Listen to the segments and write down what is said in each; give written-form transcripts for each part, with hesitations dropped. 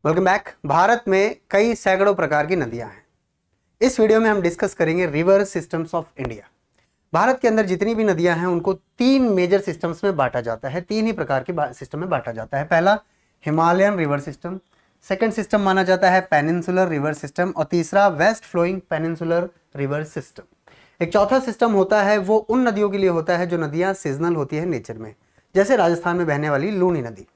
Welcome back. Bharat में कई सैकड़ों प्रकार की नदियां हैं। इस वीडियो में हम डिस्कस करेंगे river systems of India. Bharat के अंदर जितनी भी नदियां हैं उनको तीन मेजर सिस्टम्स में बांटा जाता है, तीन ही प्रकार के सिस्टम में बांटा जाता है। पहला Himalayan river system, second system माना जाता है पेनिनसुलर रिवर सिस्टम और तीसरा west flowing peninsular river system. एक चौथा सिस्टम होता है, वो उन नदियों के लिए होता है जो नदियां सीजनल होती है नेचर में, जैसे राजस्थान में बहने वाली लूनी नदी।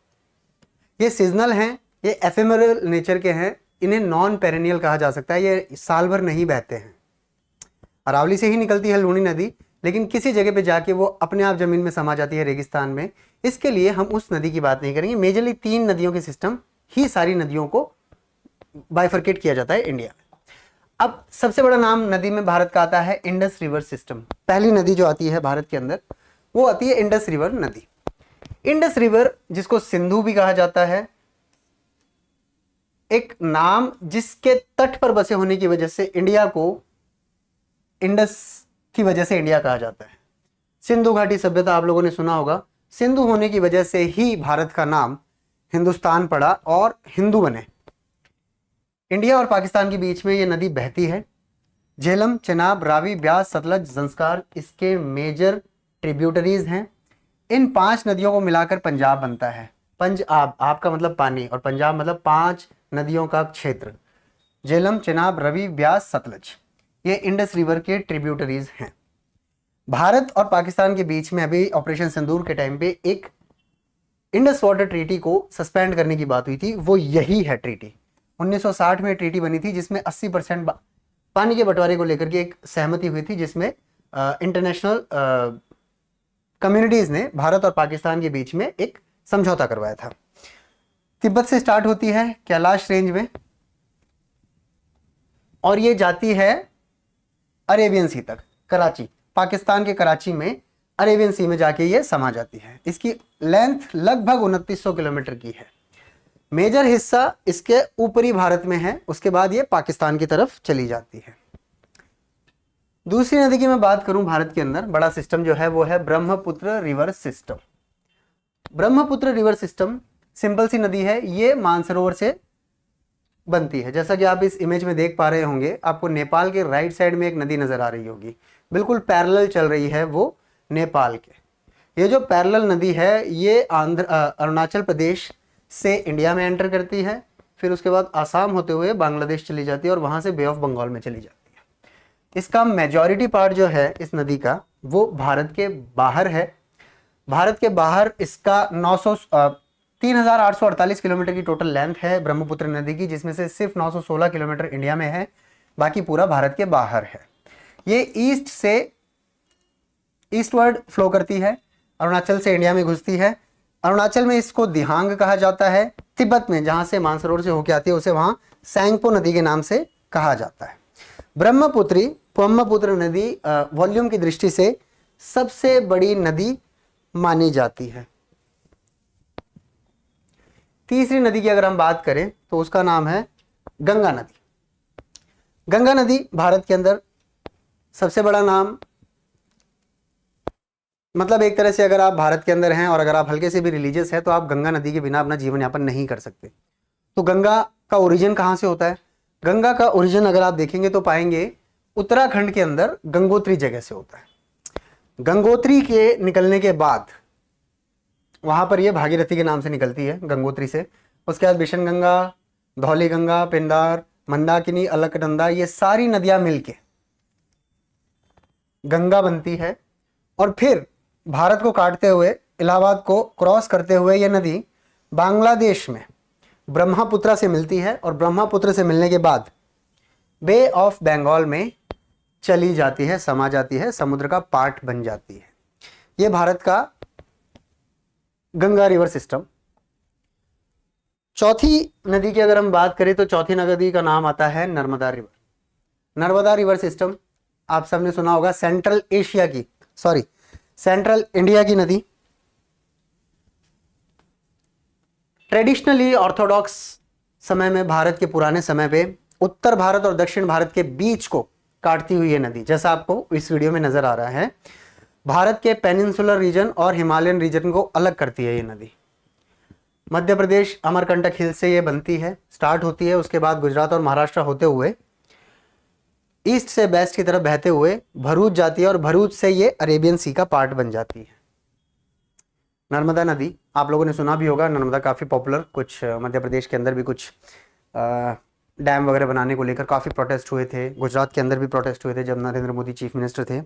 ये सीजनल हैं, ये एफेमरल नेचर के हैं, इन्हें नॉन पेरेनियल कहा जा सकता है। ये साल भर नहीं बहते हैं। अरावली से ही निकलती है लूनी नदी, लेकिन किसी जगह पे जाके वो अपने आप जमीन में समा जाती है रेगिस्तान में। इसके लिए हम उस नदी की बात नहीं करेंगे। मेजरली तीन नदियों के सिस्टम ही सारी नदियों को बाइफर्केट किया जाता है इंडिया में। अब सबसे बड़ा नाम नदी में भारत का आता है इंडस रिवर सिस्टम। पहली नदी जो आती है भारत के अंदर वो आती है इंडस रिवर नदी। इंडस रिवर, जिसको सिंधु भी कहा जाता है, एक नाम जिसके तट पर बसे होने की वजह से इंडिया को इंडस की वजह से इंडिया कहा जाता है। सिंधु घाटी सभ्यता आप लोगों ने सुना होगा। सिंधु होने की वजह से ही भारत का नाम हिंदुस्तान पड़ा और हिंदू बने। इंडिया और पाकिस्तान के बीच में ये नदी बहती है। झेलम, चेनाब, रावी, ब्यास, सतलज, ज़ंस्कार इसके मेजर ट्रिब्यूटरीज हैं। इन पांच नदियों को मिलाकर पंजाब बनता है। पंजाब, आप का मतलब पानी और पंजाब मतलब पांच नदियों का क्षेत्र। झेलम, चेनाब, रवि, ब्यास, सतलज ये इंडस रिवर के ट्रिब्यूटरीज हैं। भारत और पाकिस्तान के बीच में अभी ऑपरेशन सिंदूर के टाइम पे एक इंडस वाटर ट्रीटी को सस्पेंड करने की बात हुई थी। वो यही है ट्रीटी। 1960 में ट्रीटी बनी थी जिसमें 80% पानी के बंटवारे को लेकर के एक सहमति हुई थी, जिसमें इंटरनेशनल कम्युनिटीज ने भारत और पाकिस्तान के बीच में एक समझौता करवाया था। तिब्बत से स्टार्ट होती है कैलाश रेंज में और ये जाती है अरेबियन सी तक। कराची, पाकिस्तान के कराची में अरेबियन सी में जाके ये समा जाती है। इसकी लेंथ लगभग 2900 किलोमीटर की है। मेजर हिस्सा इसके ऊपरी भारत में है, उसके बाद ये पाकिस्तान की तरफ चली जाती है। दूसरी नदी की मैं बात करूं, भारत के अंदर बड़ा सिस्टम जो है वो है Brahmaputra river system. Brahmaputra river system simple सी नदी है, ये मानसरोवर से बनती है। जैसा कि आप इस इमेज में देख पा रहे होंगे, आपको नेपाल के राइट साइड में एक नदी नजर आ रही होगी, बिल्कुल पैरेलल चल रही है वो नेपाल के। ये जो पैरेलल नदी है ये अरुणाचल प्रदेश से इंडिया में एंटर करती है, फिर उसके बाद आसाम होते हुए बांग्लादेश चली जाती है और वहां से बे ऑफ बंगाल में चली जाती है। इसका मेजॉरिटी पार्ट जो है इस नदी का वो भारत के बाहर है। भारत के बाहर इसका 3848 किलोमीटर की टोटल लेंथ है ब्रह्मपुत्र नदी की, जिसमें से सिर्फ 916 किलोमीटर इंडिया में है, बाकी पूरा भारत के बाहर है। ये ईस्ट से ईस्टवर्ड फ्लो करती है, अरुणाचल से इंडिया में घुसती है। अरुणाचल में इसको दिहांग कहा जाता है। तिब्बत में जहां से मानसरोवर से होकर आती है उसे वहां सैंगपो नदी के नाम से कहा जाता है। ब्रह्मपुत्र नदी वॉल्यूम की दृष्टि से सबसे बड़ी नदी मानी जाती है। तीसरी नदी की अगर हम बात करें तो उसका नाम है गंगा नदी। गंगा नदी भारत के अंदर सबसे बड़ा नाम, मतलब एक तरह से अगर आप भारत के अंदर हैं और अगर आप हल्के से भी रिलीजियस हैं तो आप गंगा नदी के बिना अपना जीवन यापन नहीं कर सकते। तो गंगा का ओरिजिन कहाँ से होता है? गंगा का ओरिजिन अगर आप देखेंगे तो पाएंगे उत्तराखंड के अंदर गंगोत्री जगह से होता है। गंगोत्री के निकलने के बाद वहां पर यह भागीरथी के नाम से निकलती है गंगोत्री से। उसके बाद बिशन गंगा, धौली गंगा, पिंदार, मंदाकिनी, अलकनंदा ये सारी नदियां मिलके गंगा बनती है और फिर भारत को काटते हुए इलाहाबाद को क्रॉस करते हुए यह नदी बांग्लादेश में ब्रह्मपुत्र से मिलती है और ब्रह्मपुत्र से मिलने के बाद बे ऑफ बंगाल में चली जाती है, समा जाती है, समुद्र का पार्ट बन जाती है। यह भारत का गंगा रिवर सिस्टम। चौथी नदी की अगर हम बात करें तो चौथी नदी का नाम आता है Narmada river. Narmada river system आप सबने सुना होगा, सेंट्रल इंडिया की नदी। ट्रेडिशनली ऑर्थोडॉक्स समय में, भारत के पुराने समय पे उत्तर भारत और दक्षिण भारत के बीच को काटती हुई ये नदी, जैसा आपको इस वीडियो में नजर आ रहा है, भारत के पेनिनसुलर रीजन और हिमालयन रीजन को अलग करती है ये नदी। मध्य प्रदेश अमरकंटक हिल से ये बनती है, स्टार्ट होती है, उसके बाद गुजरात और महाराष्ट्र होते हुए ईस्ट से वेस्ट की तरफ बहते हुए भरूच जाती है और भरूच से ये अरेबियन सी का पार्ट बन जाती है। नर्मदा नदी आप लोगों ने सुना भी होगा, नर्मदा काफ़ी पॉपुलर, कुछ मध्य प्रदेश के अंदर भी कुछ डैम वगैरह बनाने को लेकर काफ़ी प्रोटेस्ट हुए थे, गुजरात के अंदर भी प्रोटेस्ट हुए थे जब नरेंद्र मोदी चीफ मिनिस्टर थे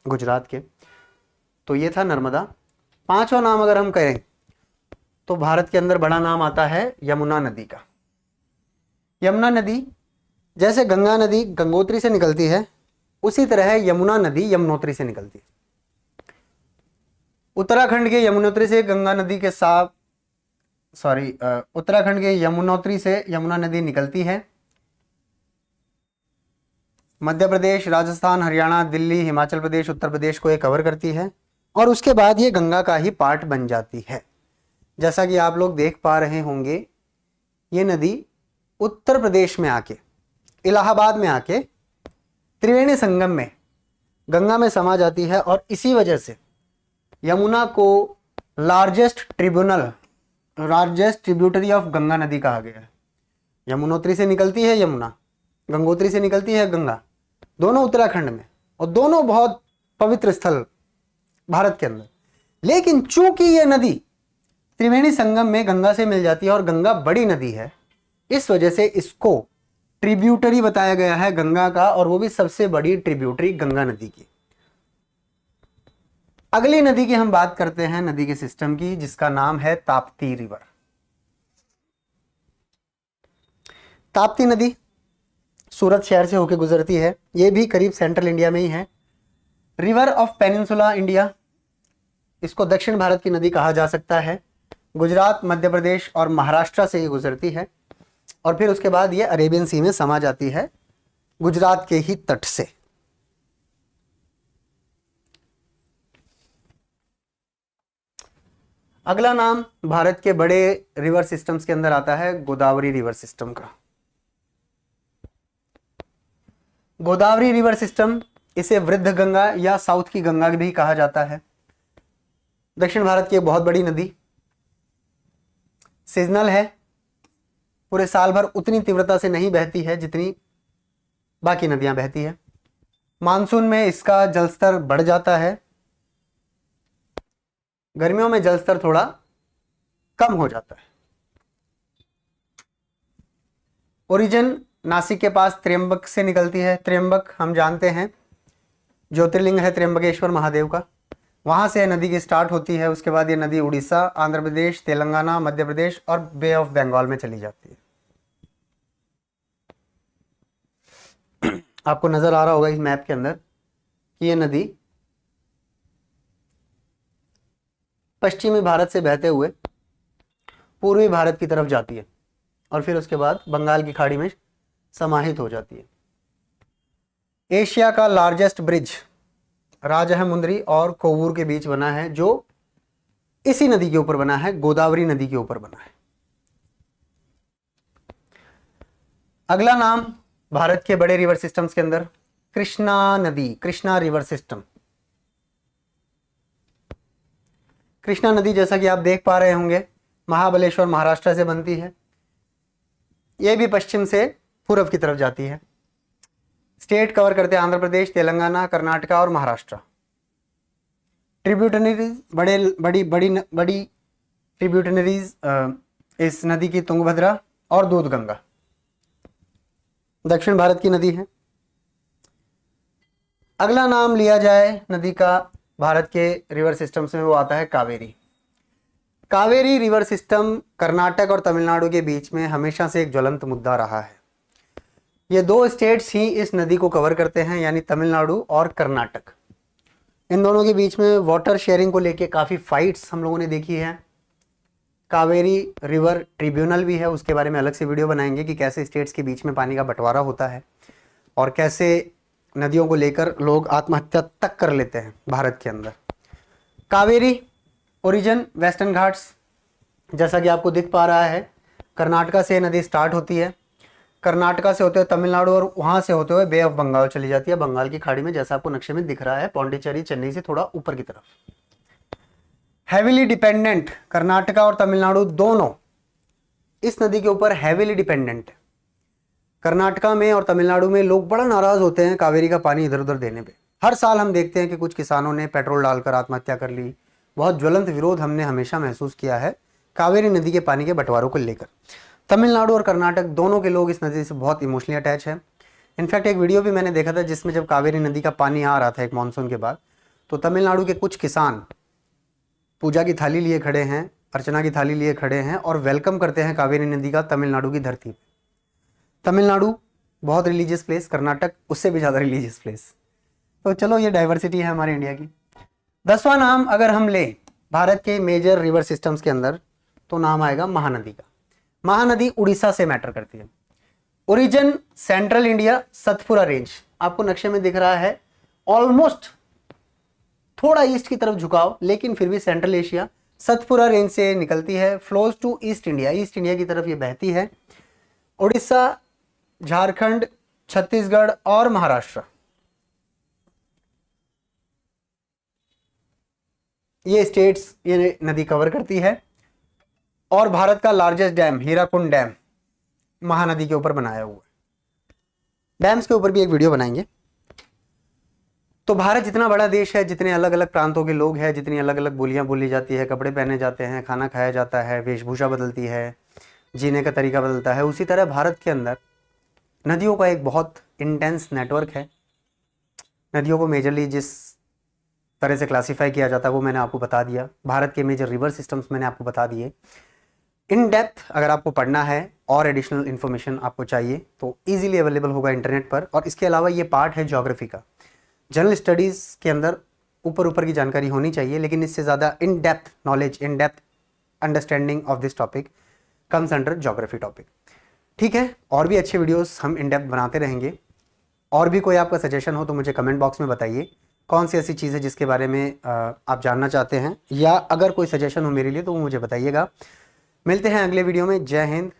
गुजरात के। तो ये था नर्मदा। पांचवा नाम अगर हम करें तो भारत के अंदर बड़ा नाम आता है यमुना नदी का। यमुना नदी जैसे गंगा नदी गंगोत्री से निकलती है, उसी तरह यमुना नदी यमुनोत्री से निकलती है। उत्तराखंड के यमुनोत्री से गंगा नदी के साथ उत्तराखंड के यमुनोत्री से यमुना नदी निकलती है, मध्य प्रदेश, राजस्थान, हरियाणा, दिल्ली, हिमाचल प्रदेश, उत्तर प्रदेश को ये कवर करती है और उसके बाद ये गंगा का ही पार्ट बन जाती है। जैसा कि आप लोग देख पा रहे होंगे, ये नदी उत्तर प्रदेश में आके, इलाहाबाद में आके त्रिवेणी संगम में गंगा में समा जाती है और इसी वजह से यमुना को लार्जेस्ट ट्रिब्यूटरी ऑफ गंगा नदी कहा गया है। यमुनोत्री से निकलती है यमुना, गंगोत्री से निकलती है गंगा, दोनों उत्तराखंड में और दोनों बहुत पवित्र स्थल भारत के अंदर। लेकिन चूंकि ये नदी त्रिवेणी संगम में गंगा से मिल जाती है और गंगा बड़ी नदी है, इस वजह से इसको ट्रिब्यूटरी बताया गया है गंगा का, और वो भी सबसे बड़ी ट्रिब्यूटरी गंगा नदी की। अगली नदी की हम बात करते हैं, नदी के सिस्टम की, जिसका नाम है ताप्ती रिवर। ताप्ती नदी सूरत शहर से होकर गुजरती है, ये भी करीब सेंट्रल इंडिया में ही है। रिवर ऑफ पेनिनसुला इंडिया, इसको दक्षिण भारत की नदी कहा जा सकता है। गुजरात, मध्य प्रदेश और महाराष्ट्र से ये गुजरती है और फिर उसके बाद ये अरेबियन सी में समा जाती है गुजरात के ही तट से। अगला नाम भारत के बड़े रिवर सिस्टम्स के अंदर आता है गोदावरी रिवर सिस्टम का। गोदावरी रिवर सिस्टम, इसे वृद्ध गंगा या साउथ की गंगा भी कहा जाता है। दक्षिण भारत की एक बहुत बड़ी नदी, सीजनल है, पूरे साल भर उतनी तीव्रता से नहीं बहती है जितनी बाकी नदियां बहती है। मानसून में इसका जलस्तर बढ़ जाता है, गर्मियों में जलस्तर थोड़ा कम हो जाता है। ओरिजिन नासिक के पास त्र्यंबक से निकलती है। त्र्यंबक हम जानते हैं ज्योतिर्लिंग है त्र्यंबकेश्वर महादेव का, वहां से नदी की स्टार्ट होती है। उसके बाद ये नदी उड़ीसा, आंध्र प्रदेश, तेलंगाना, मध्य प्रदेश और बे ऑफ बंगाल में चली जाती है। आपको नजर आ रहा होगा इस मैप के अंदर कि ये नदी पश्चिमी भारत से बहते हुए पूर्वी भारत की तरफ जाती है और फिर उसके बाद बंगाल की खाड़ी में समाहित हो जाती है। एशिया का लार्जेस्ट ब्रिज राजहमुंद्री और कोवूर के बीच बना है, जो इसी नदी के ऊपर बना है, गोदावरी नदी के ऊपर बना है। अगला नाम भारत के बड़े रिवर सिस्टम्स के अंदर कृष्णा नदी, कृष्णा रिवर सिस्टम। कृष्णा नदी जैसा कि आप देख पा रहे होंगे महाबलेश्वर महाराष्ट्र से बनती है, यह भी पश्चिम से पूर्व की तरफ जाती है। स्टेट कवर करते हैं आंध्र प्रदेश, तेलंगाना, कर्नाटका और महाराष्ट्र। ट्रिब्यूटरीज बड़ी ट्रिब्यूटरीज इस नदी की तुंगभद्रा और दूधगंगा दक्षिण भारत की नदी है। अगला नाम लिया जाए नदी का भारत के रिवर सिस्टम्स में, वो आता है कावेरी। कावेरी रिवर सिस्टम कर्नाटक और तमिलनाडु के बीच में हमेशा से एक ज्वलंत मुद्दा रहा है। ये दो स्टेट्स ही इस नदी को कवर करते हैं, यानी तमिलनाडु और कर्नाटक। इन दोनों के बीच में वाटर शेयरिंग को लेके काफ़ी फाइट्स हम लोगों ने देखी है। कावेरी रिवर ट्रिब्यूनल भी है, उसके बारे में अलग से वीडियो बनाएंगे कि कैसे स्टेट्स के बीच में पानी का बंटवारा होता है और कैसे नदियों को लेकर लोग आत्महत्या तक कर लेते हैं भारत के अंदर। कावेरी ओरिजिन वेस्टर्न घाट्स, जैसा कि आपको दिख पा रहा है, कर्नाटका से नदी स्टार्ट होती है, कर्नाटका से होते हुए तमिलनाडु और वहाँ से होते हुए बे ऑफ बंगाल चली जाती है बंगाल की खाड़ी में, जैसा आपको नक्शे में दिख रहा है, पौंडीचेरी, चेन्नई से थोड़ा ऊपर की तरफ। हैविली डिपेंडेंट कर्नाटका और तमिलनाडु दोनों इस नदी के ऊपर हैवीली डिपेंडेंट है। कर्नाटका में और तमिलनाडु में लोग बड़ा नाराज होते हैं कावेरी का पानी इधर उधर देने पे। हर साल हम देखते हैं कि कुछ किसानों ने पेट्रोल डालकर आत्महत्या कर ली। बहुत ज्वलंत विरोध हमने हमेशा महसूस किया है कावेरी नदी के पानी के बंटवारों को लेकर। तमिलनाडु और कर्नाटक दोनों के लोग इस नदी से बहुत इमोशनली अटैच है। इनफैक्ट एक वीडियो भी मैंने देखा था जिसमें जब कावेरी नदी का पानी आ रहा था एक मानसून के बाद, तो तमिलनाडु के कुछ किसान पूजा की थाली लिए खड़े हैं, अर्चना की थाली लिए खड़े हैं और वेलकम करते हैं कावेरी नदी का तमिलनाडु की धरती पे। तमिलनाडु बहुत रिलीजियस प्लेस, कर्नाटक उससे भी ज़्यादा रिलीजियस प्लेस। तो चलो ये डाइवर्सिटी है हमारे इंडिया की। 10वां नाम अगर हम लें भारत के मेजर रिवर सिस्टम्स के अंदर, तो नाम आएगा महानदी का। महानदी उड़ीसा से मैटर करती है। Origin central India, Satpura range आपको नक्शे में दिख रहा है, ऑलमोस्ट थोड़ा ईस्ट की तरफ झुकाव, लेकिन फिर भी सेंट्रल एशिया। सतपुरा रेंज से निकलती है, flows to east India, east India की तरफ ये बहती है। उड़ीसा, झारखंड, छत्तीसगढ़ और महाराष्ट्र, ये स्टेट्स ये नदी कवर करती है। और भारत का largest dam Hirakud dam Mahanadi के ऊपर बनाया हुआ है। डैम्स के ऊपर भी एक वीडियो बनाएंगे। तो भारत जितना बड़ा देश है, जितने अलग अलग प्रांतों के लोग हैं, जितनी अलग अलग बोलियां बोली जाती है, कपड़े पहने जाते हैं, खाना खाया जाता है, वेशभूषा बदलती है, जीने का तरीका बदलता है, उसी तरह भारत के अंदर नदियों का एक बहुत इंटेंस नेटवर्क है। नदियों को मेजरली जिस तरह से क्लासीफाई किया जाता है वो मैंने आपको बता दिया। भारत के मेजर रिवर सिस्टम्स मैंने आपको बता दिए। इन डेप्थ अगर आपको पढ़ना है और एडिशनल इन्फॉर्मेशन आपको चाहिए तो इजीली अवेलेबल होगा इंटरनेट पर। और इसके अलावा ये पार्ट है ज्योग्राफी का। जनरल स्टडीज़ के अंदर ऊपर ऊपर की जानकारी होनी चाहिए, लेकिन इससे ज़्यादा in depth knowledge, in depth understanding of this topic comes under geography topic. ठीक है, और भी अच्छे वीडियोस हम इन डेप्थ बनाते रहेंगे। और भी कोई आपका सजेशन हो तो मुझे कमेंट बॉक्स में बताइए कौन सी ऐसी चीज़ है जिसके बारे में आप जानना चाहते हैं, या अगर कोई सजेशन हो मेरे लिए तो वो मुझे बताइएगा। मिलते हैं अगले वीडियो में। जय हिंद,